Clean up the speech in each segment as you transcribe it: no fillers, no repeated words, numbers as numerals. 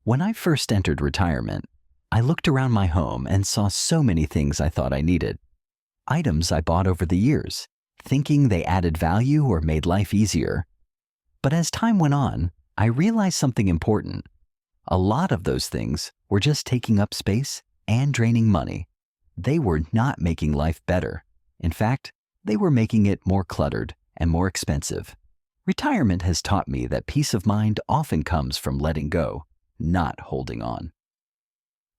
When I first entered retirement, I looked around my home and saw so many things I thought I needed. Items I bought over the years, thinking they added value or made life easier. But as time went on, I realized something important. A lot of those things were just taking up space and draining money. They were not making life better. In fact, they were making it more cluttered and more expensive. Retirement has taught me that peace of mind often comes from letting go, not holding on.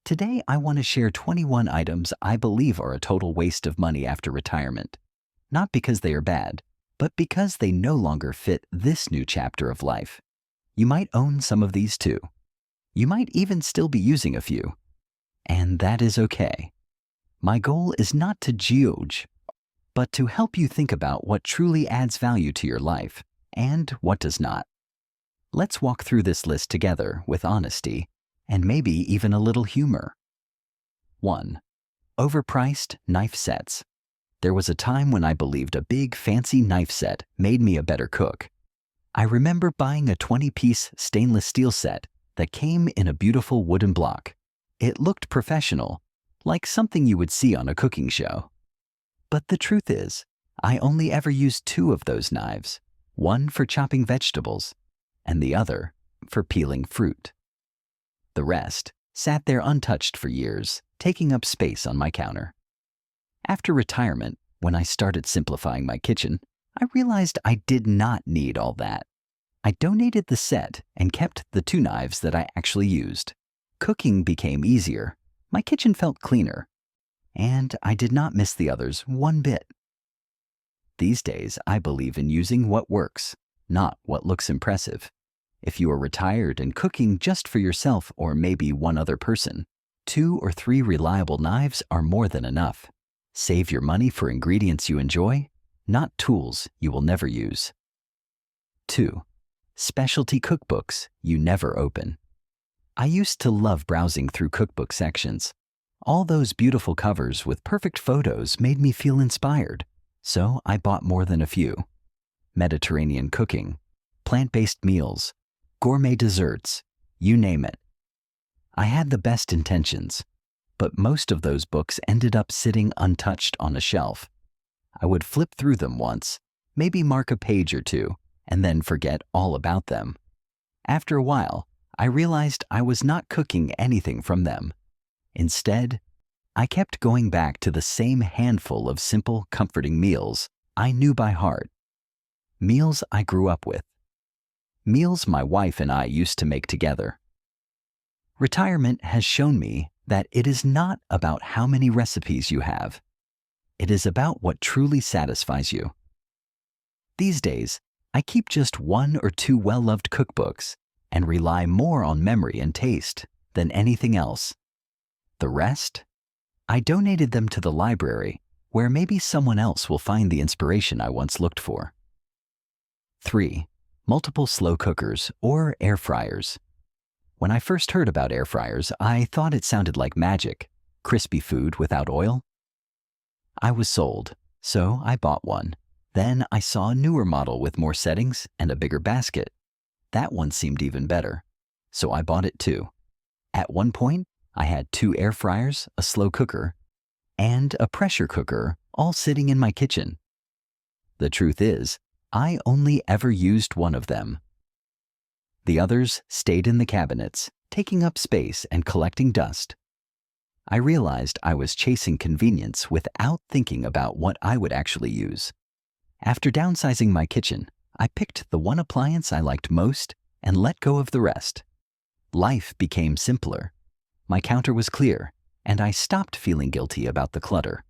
Today, I want to share 21 items I believe are a total waste of money after retirement. Not because they are bad, but because they no longer fit this new chapter of life. You might own some of these too. You might even still be using a few. And that is okay. My goal is not to judge, but to help you think about what truly adds value to your life and what does not. Let's walk through this list together with honesty and maybe even a little humor. 1. Overpriced knife sets. There was a time when I believed a big fancy knife set made me a better cook. I remember buying a 20-piece stainless steel set that came in a beautiful wooden block. It looked professional, like something you would see on a cooking show. But the truth is, I only ever used 2 of those knives, one for chopping vegetables and the other for peeling fruit. The rest sat there untouched for years, taking up space on my counter. After retirement, when I started simplifying my kitchen, I realized I did not need all that. I donated the set and kept the 2 knives that I actually used. Cooking became easier, my kitchen felt cleaner, and I did not miss the others one bit. These days, I believe in using what works, not what looks impressive. If you are retired and cooking just for yourself or maybe one other person, 2 or 3 reliable knives are more than enough. Save your money for ingredients you enjoy, not tools you will never use. 2. Specialty cookbooks you never open. I used to love browsing through cookbook sections. All those beautiful covers with perfect photos made me feel inspired, so I bought more than a few. Mediterranean cooking, plant-based meals, gourmet desserts, you name it. I had the best intentions, but most of those books ended up sitting untouched on a shelf. I would flip through them once, maybe mark a page or 2, and then forget all about them. After a while, I realized I was not cooking anything from them. Instead, I kept going back to the same handful of simple, comforting meals I knew by heart. Meals I grew up with. Meals my wife and I used to make together. Retirement has shown me that it is not about how many recipes you have. It is about what truly satisfies you. These days, I keep just 1 or 2 well-loved cookbooks and rely more on memory and taste than anything else. The rest? I donated them to the library, where maybe someone else will find the inspiration I once looked for. 3. Multiple slow cookers or air fryers. When I first heard about air fryers, I thought it sounded like magic, crispy food without oil. I was sold, so I bought one. Then I saw a newer model with more settings and a bigger basket. That one seemed even better, so I bought it too. At one point, I had 2 air fryers, a slow cooker, and a pressure cooker all sitting in my kitchen. The truth is, I only ever used one of them. The others stayed in the cabinets, taking up space and collecting dust. I realized I was chasing convenience without thinking about what I would actually use. After downsizing my kitchen, I picked the one appliance I liked most and let go of the rest. Life became simpler. My counter was clear, and I stopped feeling guilty about the clutter.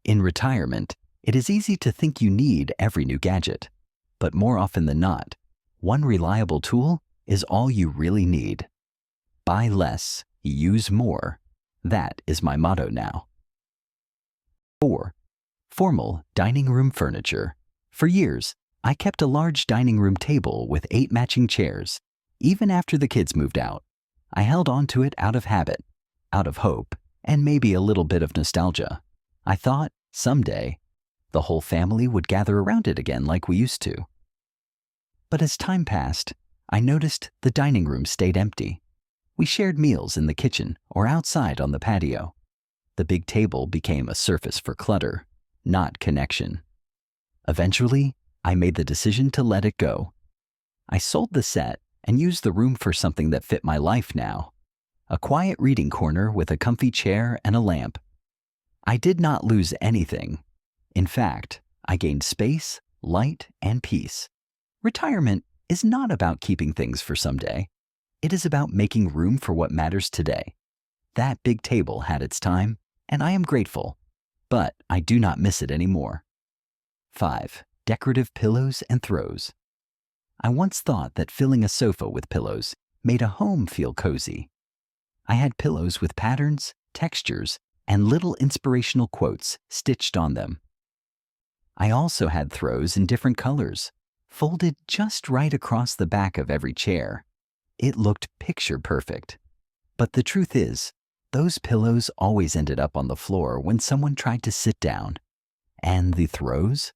In retirement, it is easy to think you need every new gadget, but more often than not, one reliable tool is all you really need. Buy less, use more. That is my motto now. 4. Formal dining room furniture. For years, I kept a large dining room table with 8 matching chairs. Even after the kids moved out, I held on to it out of habit, out of hope, and maybe a little bit of nostalgia. I thought, someday, the whole family would gather around it again like we used to. But as time passed, I noticed the dining room stayed empty. We shared meals in the kitchen or outside on the patio. The big table became a surface for clutter, not connection. Eventually, I made the decision to let it go. I sold the set and used the room for something that fit my life now. A quiet reading corner with a comfy chair and a lamp. I did not lose anything. In fact, I gained space, light, and peace. Retirement is not about keeping things for someday. It is about making room for what matters today. That big table had its time, and I am grateful, but I do not miss it anymore. 5. Decorative pillows and throws. I once thought that filling a sofa with pillows made a home feel cozy. I had pillows with patterns, textures, and little inspirational quotes stitched on them. I also had throws in different colors, folded just right across the back of every chair. It looked picture perfect. But the truth is, those pillows always ended up on the floor when someone tried to sit down. And the throws?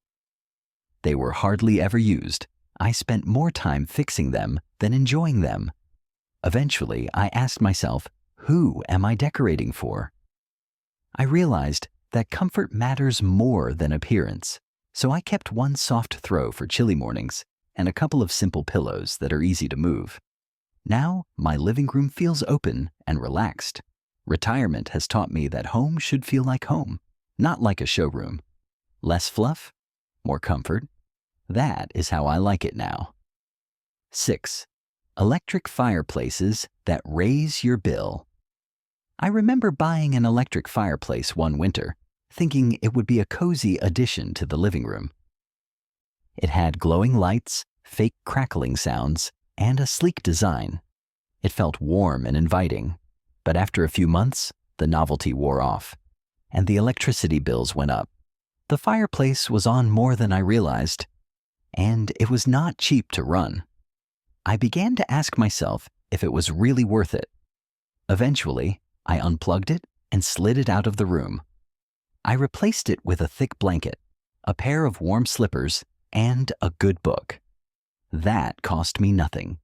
They were hardly ever used. I spent more time fixing them than enjoying them. Eventually, I asked myself, who am I decorating for? I realized that comfort matters more than appearance, so I kept one soft throw for chilly mornings and a couple of simple pillows that are easy to move. Now, my living room feels open and relaxed. Retirement has taught me that home should feel like home, not like a showroom. Less fluff, more comfort. That is how I like it now. 6. Electric fireplaces that raise your bill. I remember buying an electric fireplace one winter, thinking it would be a cozy addition to the living room. It had glowing lights, fake crackling sounds, and a sleek design. It felt warm and inviting, but after a few months, the novelty wore off, and the electricity bills went up. The fireplace was on more than I realized, and it was not cheap to run. I began to ask myself if it was really worth it. Eventually, I unplugged it and slid it out of the room. I replaced it with a thick blanket, a pair of warm slippers, and a good book. That cost me nothing.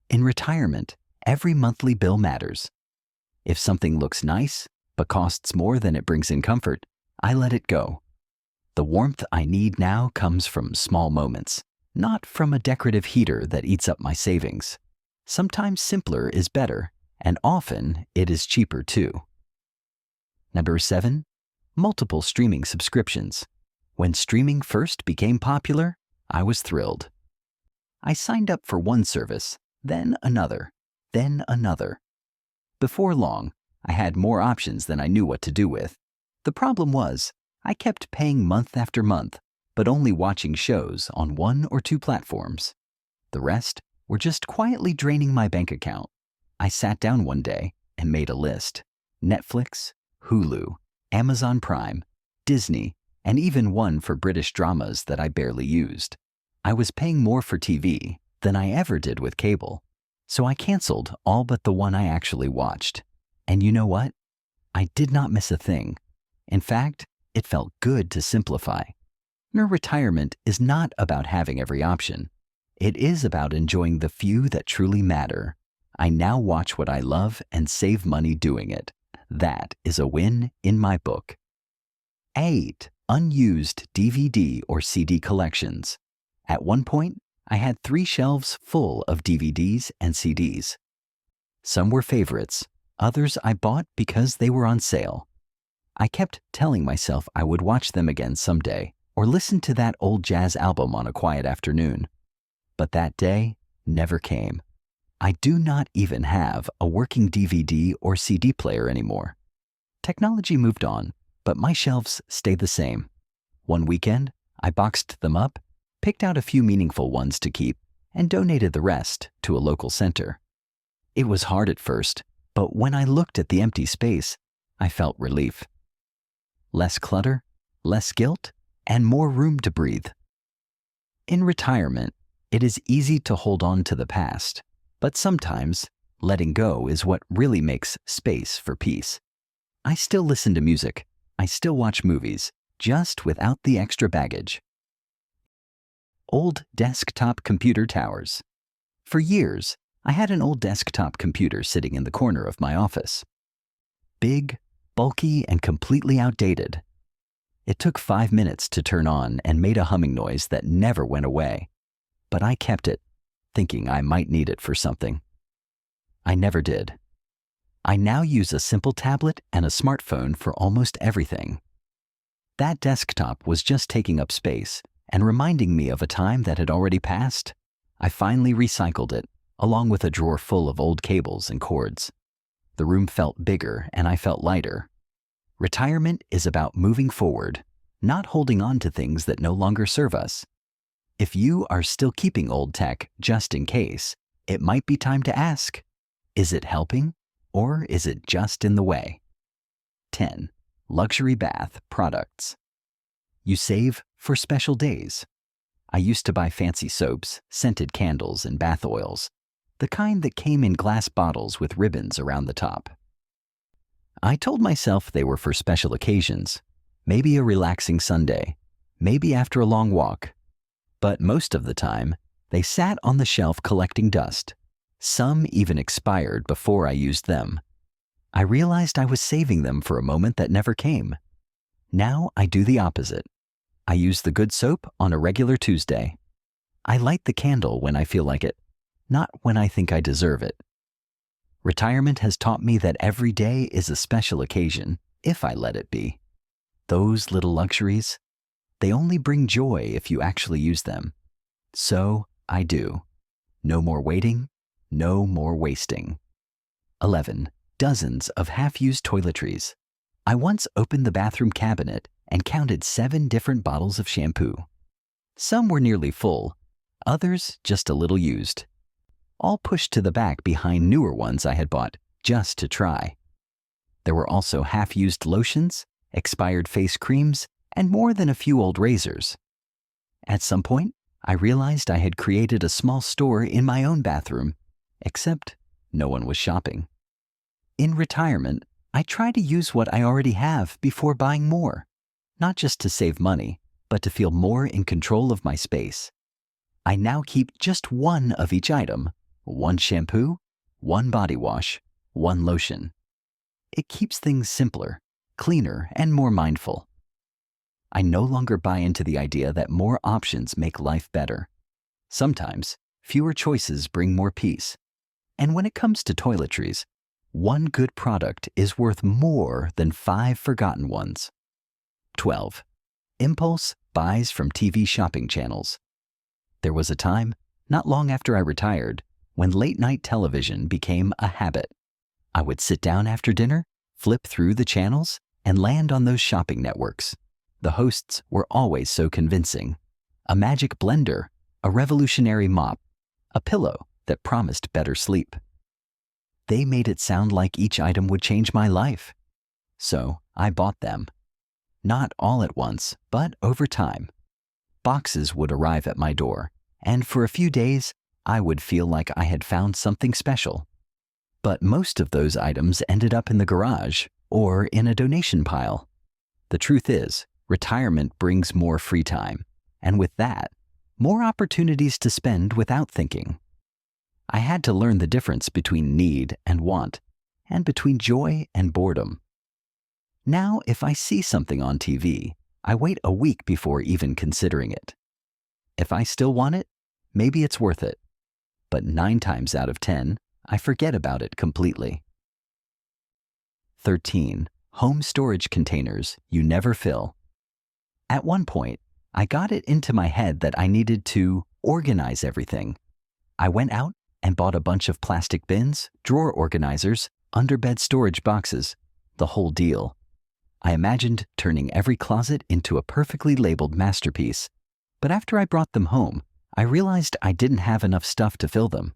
In retirement, every monthly bill matters. If something looks nice but costs more than it brings in comfort, I let it go. The warmth I need now comes from small moments, not from a decorative heater that eats up my savings. Sometimes simpler is better, and often it is cheaper too. Number 7. Multiple streaming subscriptions. When streaming first became popular, I was thrilled. I signed up for one service, then another, then another. Before long, I had more options than I knew what to do with. The problem was, I kept paying month after month, but only watching shows on one or two platforms. The rest were just quietly draining my bank account. I sat down one day and made a list. Netflix, Hulu, Amazon Prime, Disney, and even one for British dramas that I barely used. I was paying more for TV than I ever did with cable, so I canceled all but the one I actually watched. And you know what? I did not miss a thing. In fact, it felt good to simplify. Retirement is not about having every option. It is about enjoying the few that truly matter. I now watch what I love and save money doing it. That is a win in my book. 8. Unused DVD or CD collections. At one point, I had 3 shelves full of DVDs and CDs. Some were favorites, others I bought because they were on sale. I kept telling myself I would watch them again someday, or listen to that old jazz album on a quiet afternoon. But that day never came. I do not even have a working DVD or CD player anymore. Technology moved on, but my shelves stayed the same. One weekend, I boxed them up, picked out a few meaningful ones to keep, and donated the rest to a local center. It was hard at first, but when I looked at the empty space, I felt relief. Less clutter, less guilt, and more room to breathe. In retirement, it is easy to hold on to the past, but sometimes letting go is what really makes space for peace. I still listen to music. I still watch movies, just without the extra baggage. Old desktop computer towers. For years, I had an old desktop computer sitting in the corner of my office. Big, bulky, and completely outdated. It took 5 minutes to turn on and made a humming noise that never went away. But I kept it, thinking I might need it for something. I never did. I now use a simple tablet and a smartphone for almost everything. That desktop was just taking up space and reminding me of a time that had already passed. I finally recycled it, along with a drawer full of old cables and cords. The room felt bigger and I felt lighter. Retirement is about moving forward, not holding on to things that no longer serve us. If you are still keeping old tech just in case, it might be time to ask, is it helping or is it just in the way? 10. Luxury bath products. You save for special days. I used to buy fancy soaps, scented candles, and bath oils, the kind that came in glass bottles with ribbons around the top. I told myself they were for special occasions, maybe a relaxing Sunday, maybe after a long walk. But most of the time, they sat on the shelf collecting dust. Some even expired before I used them. I realized I was saving them for a moment that never came. Now I do the opposite. I use the good soap on a regular Tuesday. I light the candle when I feel like it, not when I think I deserve it. Retirement has taught me that every day is a special occasion, if I let it be. Those little luxuries, they only bring joy if you actually use them. So I do. No more waiting, no more wasting. 11. Dozens of half-used toiletries. I once opened the bathroom cabinet and counted 7 different bottles of shampoo. Some were nearly full, others just a little used. All pushed to the back behind newer ones I had bought just to try. There were also half-used lotions, expired face creams, and more than a few old razors. At some point, I realized I had created a small store in my own bathroom, except no one was shopping. In retirement, I try to use what I already have before buying more, not just to save money, but to feel more in control of my space. I now keep just one of each item, one shampoo, one body wash, one lotion. It keeps things simpler, cleaner, and more mindful. I no longer buy into the idea that more options make life better. Sometimes, fewer choices bring more peace. And when it comes to toiletries, one good product is worth more than 5 forgotten ones. 12. Impulse buys from TV shopping channels. There was a time, not long after I retired, when late-night television became a habit. I would sit down after dinner, flip through the channels, and land on those shopping networks. The hosts were always so convincing. A magic blender, a revolutionary mop, a pillow that promised better sleep. They made it sound like each item would change my life. So I bought them. Not all at once, but over time. Boxes would arrive at my door, and for a few days, I would feel like I had found something special. But most of those items ended up in the garage or in a donation pile. The truth is, retirement brings more free time, and with that, more opportunities to spend without thinking. I had to learn the difference between need and want, and between joy and boredom. Now, if I see something on TV, I wait a week before even considering it. If I still want it, maybe it's worth it. But 9 times out of 10, I forget about it completely. 13. Home storage containers you never fill. At one point, I got it into my head that I needed to organize everything. I went out and bought a bunch of plastic bins, drawer organizers, underbed storage boxes, the whole deal. I imagined turning every closet into a perfectly labeled masterpiece. But after I brought them home, I realized I didn't have enough stuff to fill them.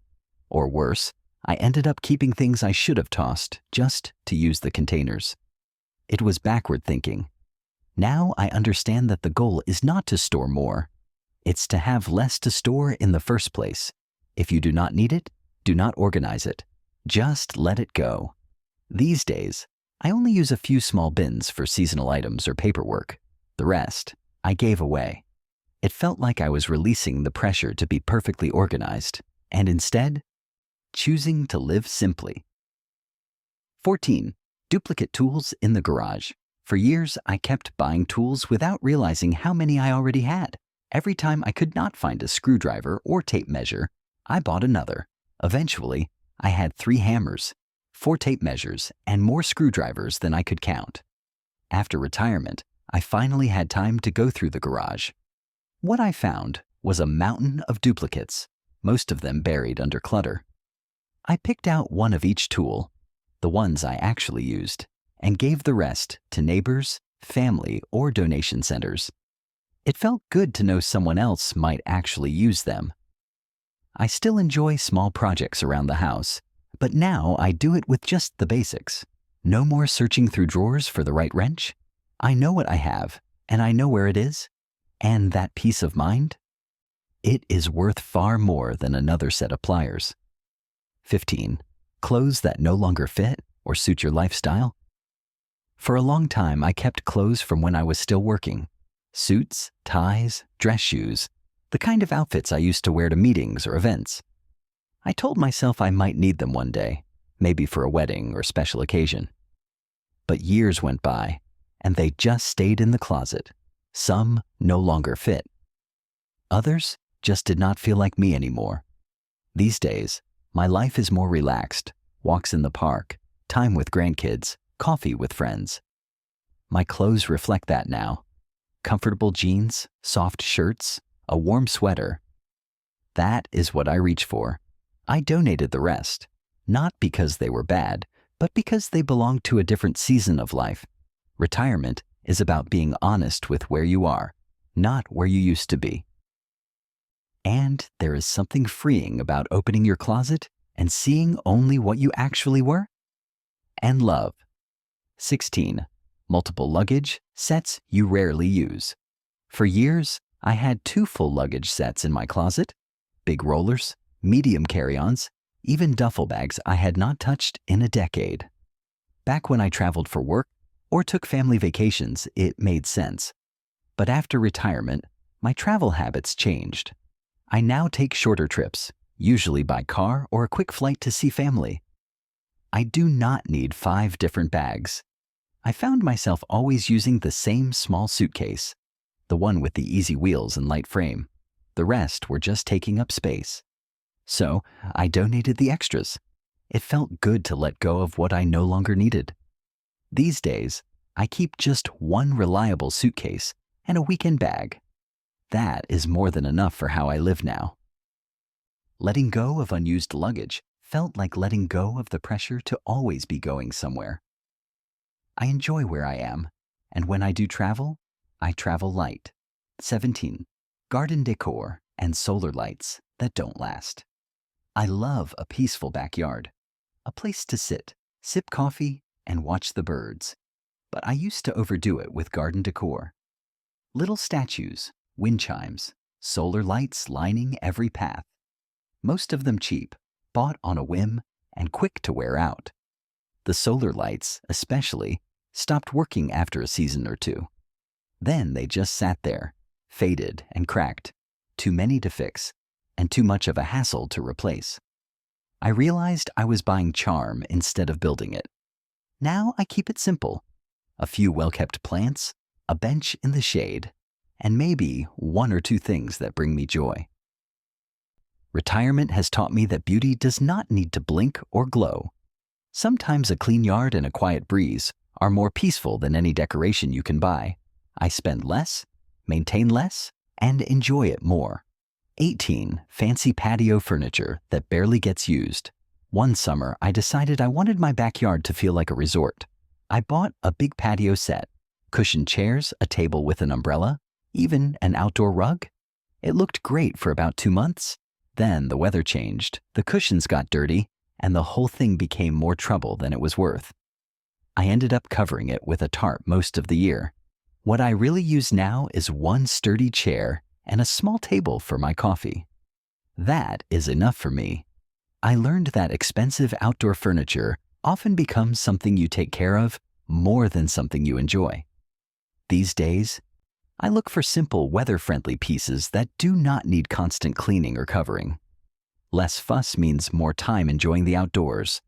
Or worse, I ended up keeping things I should have tossed just to use the containers. It was backward thinking. Now I understand that the goal is not to store more. It's to have less to store in the first place. If you do not need it, do not organize it. Just let it go. These days, I only use a few small bins for seasonal items or paperwork. The rest, I gave away. It felt like I was releasing the pressure to be perfectly organized, and instead, choosing to live simply. 14. Duplicate tools in the garage. For years, I kept buying tools without realizing how many I already had. Every time I could not find a screwdriver or tape measure, I bought another. Eventually, I had 3 hammers, 4 tape measures, and more screwdrivers than I could count. After retirement, I finally had time to go through the garage. What I found was a mountain of duplicates, most of them buried under clutter. I picked out one of each tool, the ones I actually used, and gave the rest to neighbors, family, or donation centers. It felt good to know someone else might actually use them. I still enjoy small projects around the house, but now I do it with just the basics. No more searching through drawers for the right wrench. I know what I have, and I know where it is. And that peace of mind? It is worth far more than another set of pliers. 15. Clothes that no longer fit or suit your lifestyle. For a long time, I kept clothes from when I was still working. Suits, ties, dress shoes, the kind of outfits I used to wear to meetings or events. I told myself I might need them one day, maybe for a wedding or special occasion. But years went by, and they just stayed in the closet. Some no longer fit. Others just did not feel like me anymore. These days, my life is more relaxed, walks in the park, time with grandkids, coffee with friends. My clothes reflect that now. Comfortable jeans, soft shirts, a warm sweater. That is what I reach for. I donated the rest, not because they were bad, but because they belonged to a different season of life. Retirement is about being honest with where you are, not where you used to be. And there is something freeing about opening your closet and seeing only what you actually were. And love. 16. Multiple luggage sets you rarely use. For years, I had 2 full luggage sets in my closet, big rollers, medium carry-ons, even duffel bags I had not touched in a decade. Back when I traveled for work or took family vacations, it made sense. But after retirement, my travel habits changed. I now take shorter trips, usually by car or a quick flight to see family. I do not need 5 different bags. I found myself always using the same small suitcase, the one with the easy wheels and light frame. The rest were just taking up space. So I donated the extras. It felt good to let go of what I no longer needed. These days, I keep just one reliable suitcase and a weekend bag. That is more than enough for how I live now. Letting go of unused luggage felt like letting go of the pressure to always be going somewhere. I enjoy where I am, and when I do travel, I travel light. 17. Garden decor and solar lights that don't last. I love a peaceful backyard, a place to sit, sip coffee, and watch the birds. But I used to overdo it with garden decor. Little statues, wind chimes, solar lights lining every path. Most of them cheap, bought on a whim, and quick to wear out. The solar lights, especially, stopped working after a season or 2. Then they just sat there, faded and cracked, too many to fix, and too much of a hassle to replace. I realized I was buying charm instead of building it. Now I keep it simple. A few well-kept plants, a bench in the shade, and maybe 1 or 2 things that bring me joy. Retirement has taught me that beauty does not need to blink or glow. Sometimes a clean yard and a quiet breeze are more peaceful than any decoration you can buy. I spend less, maintain less, and enjoy it more. 18. Fancy patio furniture that barely gets used. One summer, I decided I wanted my backyard to feel like a resort. I bought a big patio set, cushioned chairs, a table with an umbrella, even an outdoor rug. It looked great for about 2 months. Then the weather changed, the cushions got dirty, and the whole thing became more trouble than it was worth. I ended up covering it with a tarp most of the year. What I really use now is one sturdy chair and a small table for my coffee. That is enough for me. I learned that expensive outdoor furniture often becomes something you take care of more than something you enjoy. These days, I look for simple, weather-friendly pieces that do not need constant cleaning or covering. Less fuss means more time enjoying the outdoors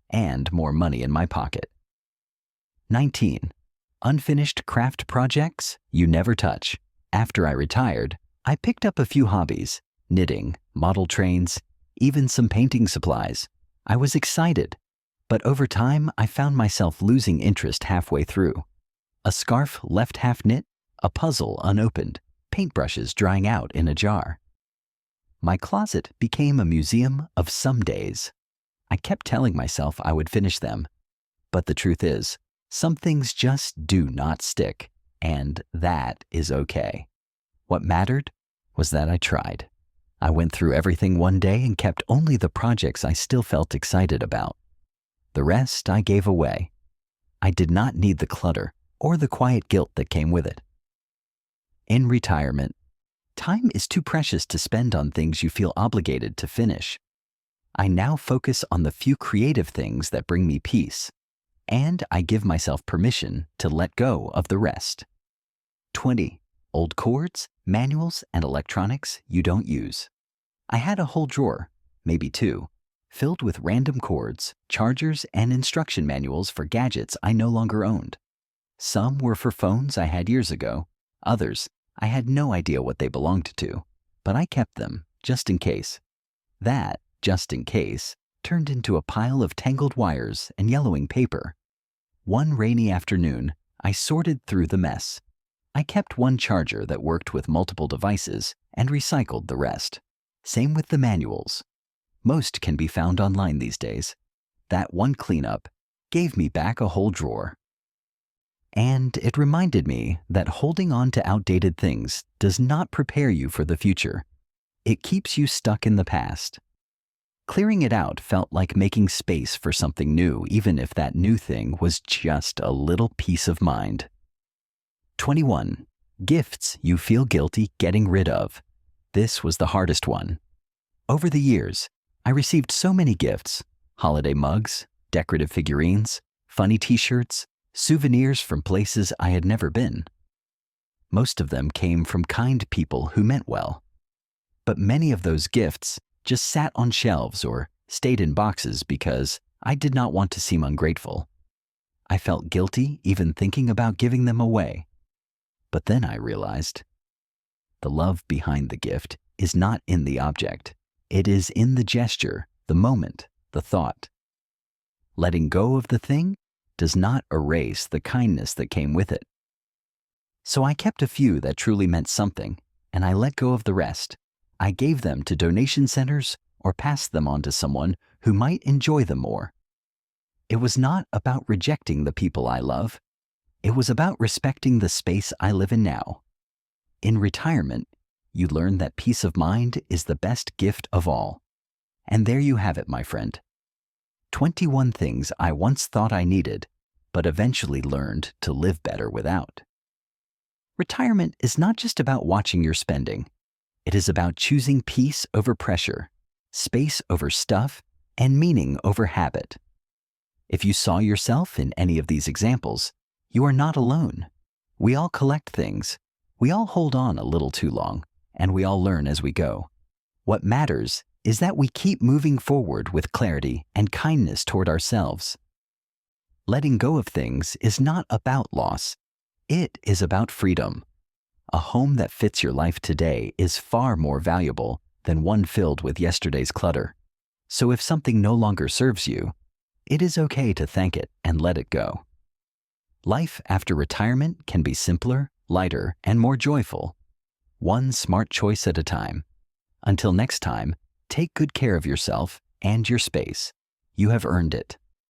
and more money in my pocket. 19. Unfinished craft projects you never touch. After I retired, I picked up a few hobbies: knitting, model trains, even some painting supplies. I was excited, but over time I found myself losing interest halfway through. A scarf left half knit, a puzzle unopened, paintbrushes drying out in a jar. My closet became a museum of some days. I kept telling myself I would finish them, but the truth is, some things just do not stick, and that is okay. What mattered was that I tried. I went through everything one day and kept only the projects I still felt excited about. The rest I gave away. I did not need the clutter or the quiet guilt that came with it. In retirement, time is too precious to spend on things you feel obligated to finish. I now focus on the few creative things that bring me peace, and I give myself permission to let go of the rest. 20. Old cords, manuals, and electronics you don't use. I had a whole drawer, maybe two, filled with random cords, chargers, and instruction manuals for gadgets I no longer owned. Some were for phones I had years ago. Others, I had no idea what they belonged to, but I kept them just in case. That, just in case, turned into a pile of tangled wires and yellowing paper. One rainy afternoon, I sorted through the mess. I kept one charger that worked with multiple devices and recycled the rest. Same with the manuals. Most can be found online these days. That one cleanup gave me back a whole drawer. And it reminded me that holding on to outdated things does not prepare you for the future. It keeps you stuck in the past. Clearing it out felt like making space for something new, even if that new thing was just a little peace of mind. 21. Gifts you feel guilty getting rid of. This was the hardest one. Over the years, I received so many gifts: holiday mugs, decorative figurines, funny t-shirts, souvenirs from places I had never been. Most of them came from kind people who meant well. But many of those gifts just sat on shelves or stayed in boxes because I did not want to seem ungrateful. I felt guilty even thinking about giving them away. But then I realized the love behind the gift is not in the object. It is in the gesture, the moment, the thought. Letting go of the thing does not erase the kindness that came with it. So I kept a few that truly meant something, and I let go of the rest. I gave them to donation centers or passed them on to someone who might enjoy them more. It was not about rejecting the people I love. It was about respecting the space I live in now. In retirement, you learn that peace of mind is the best gift of all. And there you have it, my friend. 21 things I once thought I needed, but eventually learned to live better without. Retirement is not just about watching your spending. It is about choosing peace over pressure, space over stuff, and meaning over habit. If you saw yourself in any of these examples, you are not alone. We all collect things. We all hold on a little too long, and we all learn as we go. What matters is that we keep moving forward with clarity and kindness toward ourselves. Letting go of things is not about loss. It is about freedom. A home that fits your life today is far more valuable than one filled with yesterday's clutter. So if something no longer serves you, it is okay to thank it and let it go. Life after retirement can be simpler, lighter, and more joyful. One smart choice at a time. Until next time, take good care of yourself and your space. You have earned it.